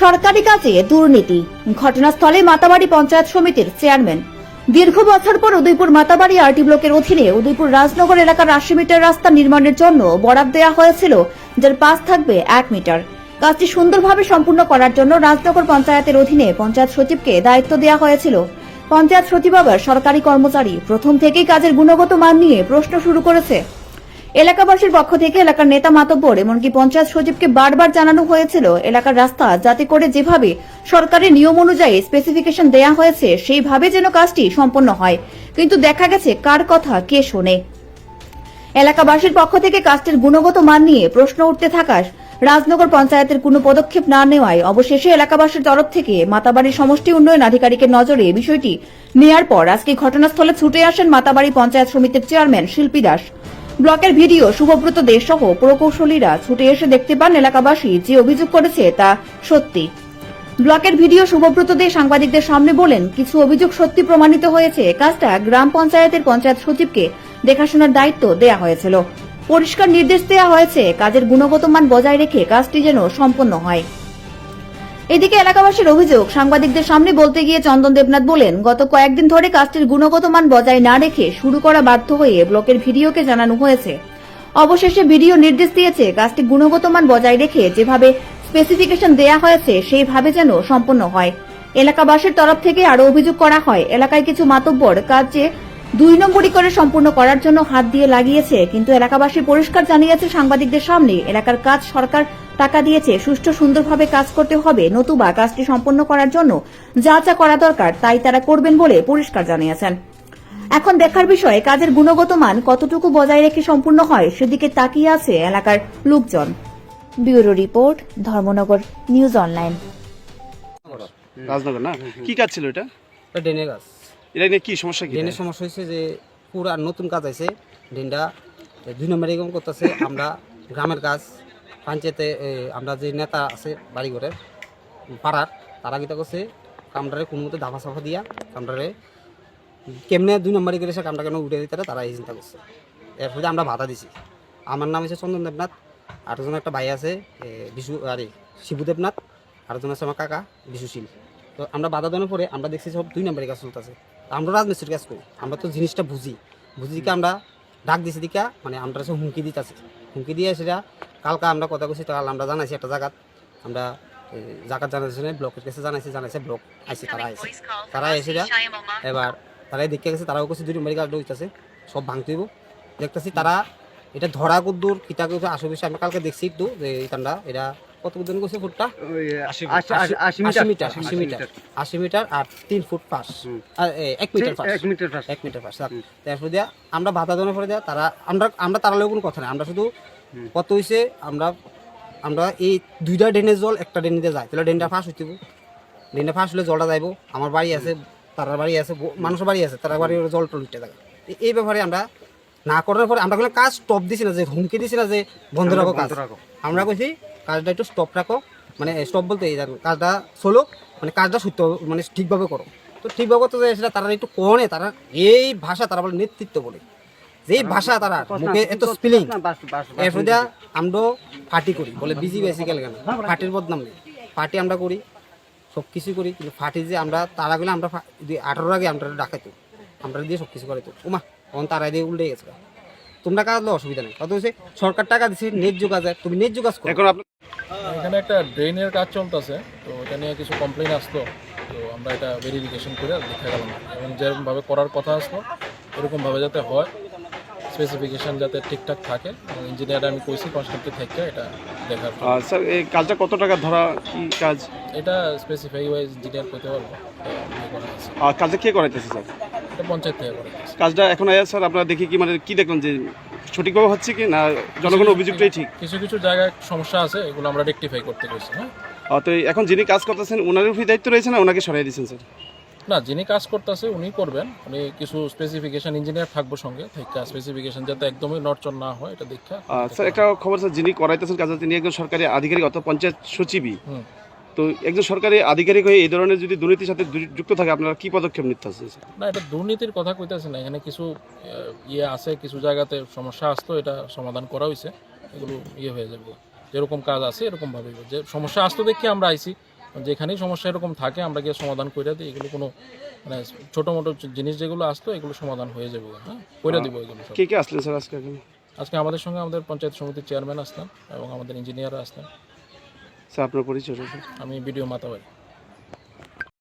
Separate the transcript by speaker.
Speaker 1: সরকারি কাজে দুর্নীতি, ঘটনাস্থলে মাতাবাড়ি পঞ্চায়েত সমিতির চেয়ারম্যান। দীর্ঘ বছর পর উদয়পুর মাতাবাড়ি আরটি ব্লকের অধীনে উদয়পুর রাজনগর এলাকার ৮০ মিটার রাস্তা নির্মাণের জন্য বরাদ্দ দেওয়া হয়েছিল, যার পাশ থাকবে ১ মিটার। কাজটি সুন্দরভাবে সম্পূর্ণ করার জন্য রাজনগর পঞ্চায়েতের অধীনে পঞ্চায়েত সচিবকে দায়িত্ব দেওয়া হয়েছিল। পঞ্চায়েত সচিব আবার সরকারি কর্মচারী। প্রথম থেকেই কাজের গুণগত মান নিয়ে প্রশ্ন শুরু করেছে। এলাকাবাসীর পক্ষ থেকে এলাকার নেতা মাতব্বর এমনকি পঞ্চায়েত সচিবকে বারবার জানানো হয়েছিল এলাকার রাস্তা যাতে করে যেভাবে সরকারের নিয়ম অনুযায়ী স্পেসিফিকেশন দেয়া হয়েছে সেইভাবে যেন কাজটি সম্পন্ন হয়, কিন্তু দেখা গেছে কার কথা কে শোনে। এলাকাবাসীর পক্ষ থেকে কাজটির গুণগত মান নিয়ে প্রশ্ন উঠতে থাকায় রাজনগর পঞ্চায়েতের কোনো পদক্ষেপ না নেওয়ায় অবশেষে এলাকাবাসীর তরফ থেকে মাতাবাড়ি সমষ্টি উন্নয়ন আধিকারিকের নজরে বিষয়টি নেয়ার পর আজকে ঘটনাস্থলে ছুটে আসেন মাতাবাড়ি পঞ্চায়েত সমিতির চেয়ারম্যান শিল্পী দাস। ব্লকের ভিডিও শুভব্রত দে সহ প্রকৌশলীরা ছুটে এসে দেখতে পান এলাকাবাসী যে অভিযোগ করেছে তা সত্যি। ব্লকের ভিডিও শুভব্রত দে সাংবাদিকদের সামনে বলেন, কিছু অভিযোগ সত্যি প্রমাণিত হয়েছে। কাজটা গ্রাম পঞ্চায়েতের পঞ্চায়েত সচিবকে দেখাশোনার দায়িত্ব দেয়া হয়েছিল। পরিষ্কার নির্দেশ দেওয়া হয়েছে কাজের গুণগত মান বজায় রেখে কাজটি যেন সম্পন্ন হয়। এদিকে এলাকাবাসীর অভিযোগ সাংবাদিকদের সামনে বলতে গিয়ে চন্দন দেবনাথ বলেন, গত কয়েকদিন ধরে কাজটির গুণগত মান বজায় না রেখে শুরু করা বাধ্য হয়ে ব্লকের ভিডিওকে জানানো হয়েছে। অবশেষে ভিডিও নির্দেশ দিয়েছে কাজটি গুণগত মান বজায় রেখে যেভাবে স্পেসিফিকেশন দেয়া হয়েছে সেইভাবে যেন সম্পন্ন হয়। এলাকাবাসীর তরফ থেকে আরও অভিযোগ করা হয়, এলাকায় কিছু মাতব্বর কাজ যে ২ নম্বরই করে সম্পূর্ণ করার জন্য হাত দিয়ে লাগিয়েছে, কিন্তু এলাকাবাসী পরিষ্কার জানিয়েছে সাংবাদিকদের সামনে এলাকার কাজ সরকার টাকা দিয়েছে, সুষ্ঠু সুন্দরভাবে কাজ করতে হবে, নতুবা কাজটি সম্পন্ন করার জন্য যা যা করা দরকার তাই তারা করবেন বলে পরিষ্কার জানিয়েছেন। এখন দেখার বিষয় কাজের গুণগত মান কতটুকু বজায় রেখে সম্পূর্ণ হয় সেদিকে তাকিয়ে আছে এলাকার লোকজন। Bureau report, Dharmanagar news online.
Speaker 2: Rajnagar না, কি কাজ ছিল এটা?
Speaker 3: ড্রেনের কাজ।
Speaker 2: এটা নিয়ে কি সমস্যা? কি
Speaker 3: ড্রেনের সমস্যা হয়েছে যে পুরা নতুন কাজ আছে, ড্রেনটা ২ নম্বরে এরকম করতেছে। আমরা গ্রামের কাজ পঞ্চায়েতে আমরা যে নেতা আছে বাড়ি ঘরের পাড়ার, তারা কিতা করছে কামটারে কোনো মতো দাফা সাফা দিয়া কামটারে কেমনে ২ নম্বরে করে সে কামটা কেন উঠে দিতে তারা এই চিন্তা করছে। এরপরে আমরা বাধা দিছি। আমার নাম হচ্ছে চন্দন দেবনাথ, আরেকজন একটা ভাই আছে বিশু শিবু দেবনাথ, আরেকজন আছে আমার কাকা বিশুশীল। তো আমরা বাধা দেওয়ার পরে আমরা দেখছি সব ২ নম্বরের কাজ চলতেছে। আমরা রাজমিস্ত্রির কাজ করি, আমরা তো জিনিসটা বুঝি দিকে আমরা ডাক দিছি দিকা মানে আমরা সব হুমকি দিতেছি। হুমকি দিয়ে সেটা কালকে আমরা কথা কইছি, কাল আমরা জানাইছি একটা জায়গাত আমরা জায়গা জানাইছি, ব্লকের কাছে জানাইছে ব্লক আইসি, তারা এসে এবার তারাই দেখে গেছে, তারাও করছে ২ নম্বরের কাজ ঢুকতেছে, সব ভাঙতে হইব। দেখতেছি তারা এটা ধরা কদ্দুর কিতা করছে আসো বিষয় আমি কালকে দেখছি একটু যে এইখানটা এটা কত দিন করছে ফুটটা ৮০ মিটার আর ৩ ফুট পাশ, ১ মিটার পাশ। তারপর দিয়া আমরা বাধা দেওয়ার পরে দেওয়া তারা আমরা তারা লোক কোনো কথা নেই, আমরা শুধু কত হয়েছে আমরা এই ২টা ড্রেনের জল একটা ড্রেন দিয়ে যায়, তাহলে ড্রেনটা ফাঁস হইতে, ড্রেনটা ফাঁস হলে জলটা যাইব। আমার বাড়ি আছে, তার বাড়ি আছে, মানুষের বাড়ি আছে, তারা বাড়ির জল টল উঠতে থাকে। এই ব্যাপারে আমরা না করার পরে আমরা কোনো কাজ স্টপ দিছি না, যে হুমকি দিছি না যে বন্ধ রাখো কাজ। আমরা কইছি কাজটা একটু স্টপ রাখো, মানে স্টপ বলতে কাজটা চলো, মানে কাজটা সত্য মানে ঠিকভাবে করো। তো ঠিকভাবে করতে যায় সেটা তারা একটু কনে, তারা এই ভাষা তারা বলে নেতৃত্ব বলে, যেই ভাষা তারা মুখে এত স্পেলিং। এরপর দিয়া আমরা পার্টি করি বলে বিজি বেসিক্যাল কেন পার্টির বদনাম নেই, পার্টি আমরা করি সব কিছু করি, কিন্তু পার্টি যে আমরা তারা গেলে আমরা 18 আগে আমরা ডাকাইতো, আমরা দিয়ে সব কিছু করাইতো। ওমা তখন তারা দিয়ে উল্টে গেছে। তোমরা কাজ অসুবিধা নেই, কত হচ্ছে সরকার টাকা দিচ্ছে ন্যায্য কাজে, তুমি ন্যায্য কাজ করো।
Speaker 4: এখানে একটা ড্রেনের কাজ চলতেছে, তো এটা নিয়ে কিছু কমপ্লেন আসতো, তো আমরা এটা ভেরিফিকেশন করে দেখা গেল না, এবং যেরকমভাবে করার কথা আসতো এরকমভাবে যাতে হয়, স্পেসিফিকেশন যাতে ঠিকঠাক থাকে। ইঞ্জিনিয়ার আমি কইছি কনস্ট্রাক্টর থেকে এটা দেখার।
Speaker 2: স্যার এই কাজটা কত টাকা ধরা কি কাজ?
Speaker 4: এটা স্পেসিফাই ওয়াইজ ইঞ্জিনিয়ার করতে পারবো।
Speaker 2: কাজটা কে করাইতেছে স্যার?
Speaker 4: এটা পঞ্চায়েত থেকে করে
Speaker 2: কাজটা এখন স্যার আপনারা দেখি কি মানে কি দেখলেন যে সঠিকভাবে হচ্ছে কি না, জনগণের অভিযোগটাই ঠিক?
Speaker 4: কিছু জায়গায় সমস্যা আছে, এগুলো আমরা রেকটিফাই করতে গেছি। হ্যাঁ,
Speaker 2: তো এখন যিনি কাজ করতেছেন ওনার উপরই দায়িত্ব রয়েছে না ওনাকে সরাই দিয়েছেন স্যার?
Speaker 4: না, যিনি কাজ করতেছে উনি করবেন, উনি কিছু স্পেসিফিকেশন ইঞ্জিনিয়ার থাকবো সঙ্গে থেকে, স্পেসিফিকেশন যাতে একদমই নড়চড় না হয় এটা দেখা।
Speaker 2: স্যার একটা খবর স্যার, যিনি করাইতেছেন কাজটা তিনি একজন সরকারি আধিকারিক অর্থাৎ পঞ্চায়েত সচিবই, তো একজন সরকারি আধিকারিক হয়ে এই ধরনের যদি দুর্নীতির সাথে যুক্ত থাকে আপনারা কি পদক্ষেপ নিতে হচ্ছে?
Speaker 4: না, এটা দুর্নীতির কথা কইতেছে না, এখানে কিছু আছে, কিছু জায়গাতে সমস্যা আসতো, এটা সমাধান করা হয়েছে, এগুলো হয়ে যাবে। যেরকম কাজ আছে এরকম ভাবে যে সমস্যা আসতো দেখে আমরা আইছি, যেখানেই সমস্যা এরকম থাকে আমরা গিয়ে সমাধান করে দিই। এগুলো কোনো মানে ছোটো মোটো জিনিস যেগুলো আসতো এগুলো সমাধান হয়ে যাবে, হ্যাঁ, করে দিব এগুলো সব।
Speaker 2: কে কে আসলেন স্যার আজকে এখানে?
Speaker 4: আজকে আমাদের সঙ্গে আমাদের পঞ্চায়েত সমিতির চেয়ারম্যান আসতেন এবং আমাদের ইঞ্জিনিয়াররা আসতেন।
Speaker 2: স্যার আপনার পরিচয়?
Speaker 4: আমি বিডিও মাতাবাড়ি।